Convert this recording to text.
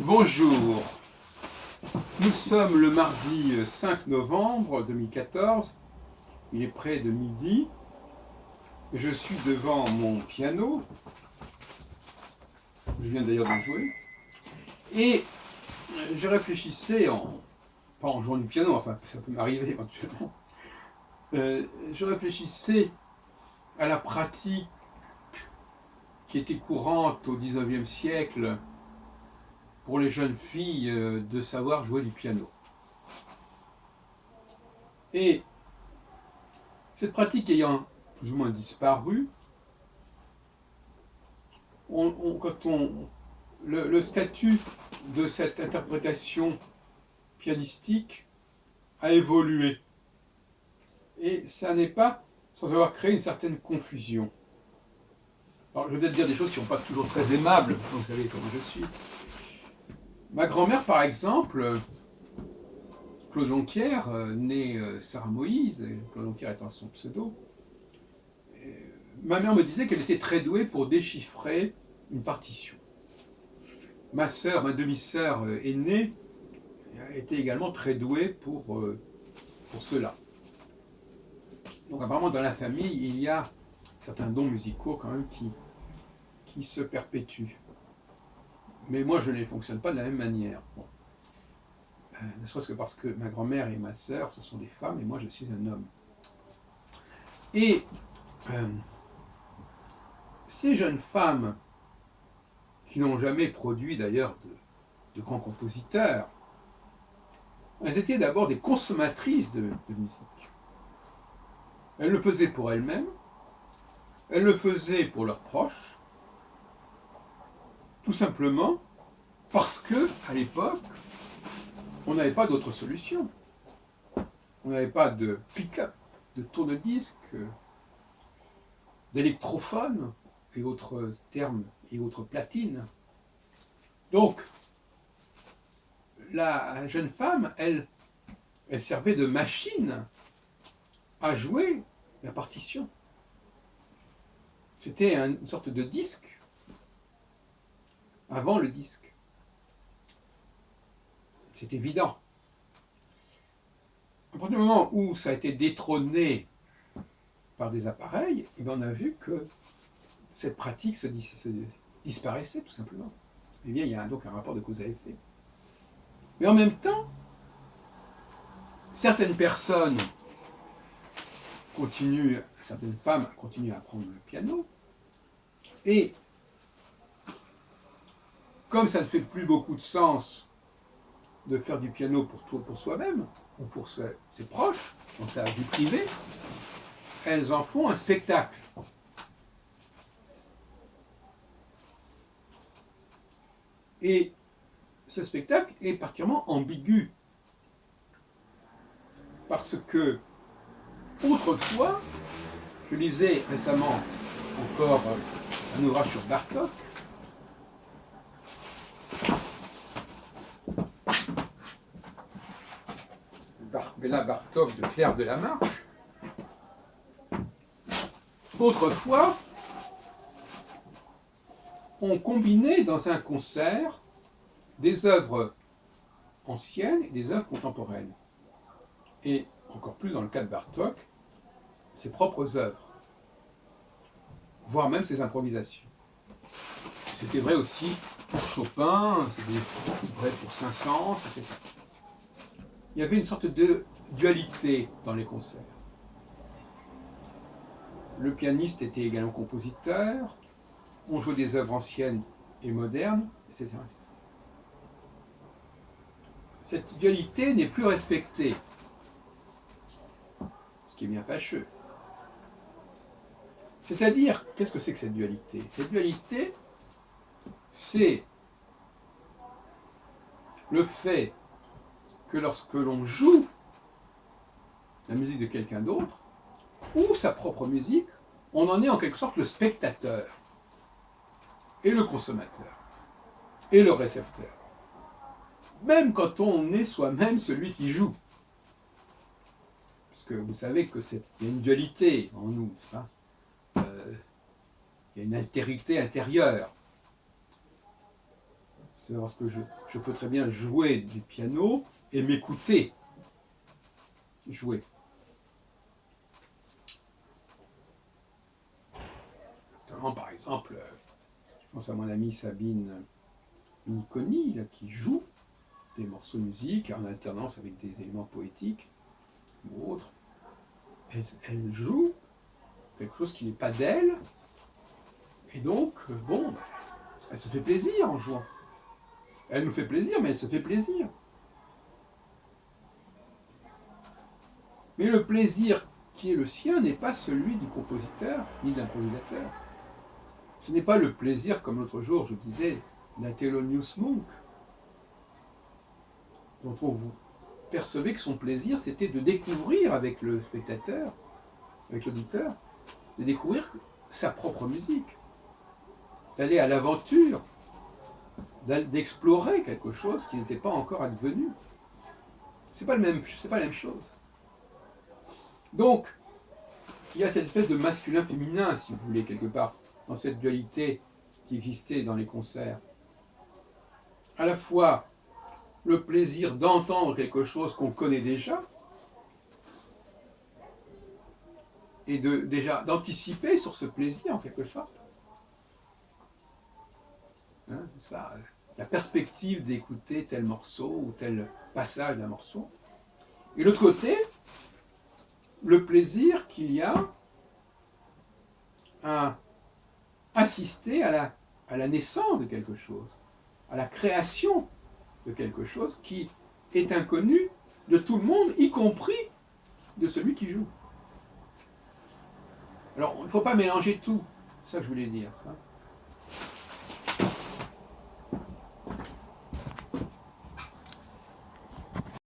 Bonjour, nous sommes le mardi 5 novembre 2014, il est près de midi, et je suis devant mon piano, je viens d'ailleurs de jouer, et je réfléchissais, pas en jouant du piano, enfin ça peut m'arriver éventuellement, je réfléchissais à la pratique qui était courante au XIXe siècle pour les jeunes filles de savoir jouer du piano. Et cette pratique ayant plus ou moins disparu, le statut de cette interprétation pianistique a évolué. Et ça n'est pas sans avoir créé une certaine confusion. Alors je vais peut-être dire des choses qui ne sont pas toujours très aimables, vous savez comment je suis. Ma grand-mère, par exemple, Claude Jonquière, née Sarah Moïse, Claude Jonquière étant son pseudo, ma mère me disait qu'elle était très douée pour déchiffrer une partition. Ma sœur, ma demi-sœur aînée, était également très douée pour cela. Donc apparemment dans la famille, il y a certains dons musicaux quand même qui se perpétuent. Mais moi, je ne fonctionne pas de la même manière. Bon. Ne serait-ce que parce que ma grand-mère et ma sœur, ce sont des femmes, et moi, je suis un homme. Et ces jeunes femmes, qui n'ont jamais produit d'ailleurs de grands compositeurs, elles étaient d'abord des consommatrices de musique. Elles le faisaient pour elles-mêmes, elles le faisaient pour leurs proches, tout simplement parce que, à l'époque, on n'avait pas d'autre solution. On n'avait pas de pick-up, de tourne-disque, d'électrophone et autres termes et autres platines. Donc, la jeune femme, elle servait de machine à jouer la partition. C'était une sorte de disque avant le disque. C'est évident. À partir du moment où ça a été détrôné par des appareils, on a vu que cette pratique se disparaissait tout simplement. Eh bien, il y a donc un rapport de cause à effet. Mais en même temps, certaines personnes certaines femmes continuent à apprendre le piano, et comme ça ne fait plus beaucoup de sens de faire du piano pour soi-même, ou pour ses proches, dans sa vie privée, elles en font un spectacle. Et ce spectacle est particulièrement ambigu. Parce que, autrefois, je lisais récemment encore un ouvrage sur Bartók, Béla Bartók de Claire de la Marche. Autrefois, on combinait dans un concert des œuvres anciennes et des œuvres contemporaines. Et encore plus dans le cas de Bartók, ses propres œuvres, voire même ses improvisations. C'était vrai aussi pour Chopin, c'était vrai pour Saint-Saëns, etc. Il y avait une sorte de dualité dans les concerts. Le pianiste était également compositeur, on jouait des œuvres anciennes et modernes, etc. Cette dualité n'est plus respectée, ce qui est bien fâcheux. C'est-à-dire, qu'est-ce que c'est que cette dualité? Cette dualité, c'est le fait que lorsque l'on joue la musique de quelqu'un d'autre, ou sa propre musique, on en est en quelque sorte le spectateur, et le consommateur, et le récepteur. Même quand on est soi-même celui qui joue. Parce que vous savez qu'il y a une dualité en nous, hein. Il y a une altérité intérieure. C'est parce que je peux très bien jouer du piano et m'écouter jouer. Notamment, par exemple, je pense à mon amie Sabine Niconi, là, qui joue des morceaux de musique en alternance avec des éléments poétiques ou autres. Elle joue quelque chose qui n'est pas d'elle, et donc, bon, elle se fait plaisir en jouant. Elle nous fait plaisir, mais elle se fait plaisir. Mais le plaisir qui est le sien n'est pas celui du compositeur ni de l'improvisateur. Ce n'est pas le plaisir, comme l'autre jour je disais, d'un Thelonious Monk, dont on vous percevez que son plaisir c'était de découvrir avec le spectateur, avec l'auditeur, de découvrir sa propre musique, d'aller à l'aventure, d'explorer quelque chose qui n'était pas encore advenu. C'est pas la même chose. Donc, il y a cette espèce de masculin-féminin, si vous voulez, quelque part, dans cette dualité qui existait dans les concerts. À la fois le plaisir d'entendre quelque chose qu'on connaît déjà, et déjà d'anticiper sur ce plaisir en quelque sorte. Hein, la perspective d'écouter tel morceau ou tel passage d'un morceau. Et l'autre côté, le plaisir qu'il y a à assister à la naissance de quelque chose, à la création de quelque chose qui est inconnu de tout le monde, y compris de celui qui joue. Alors, il ne faut pas mélanger tout, c'est ça que je voulais dire. Hein.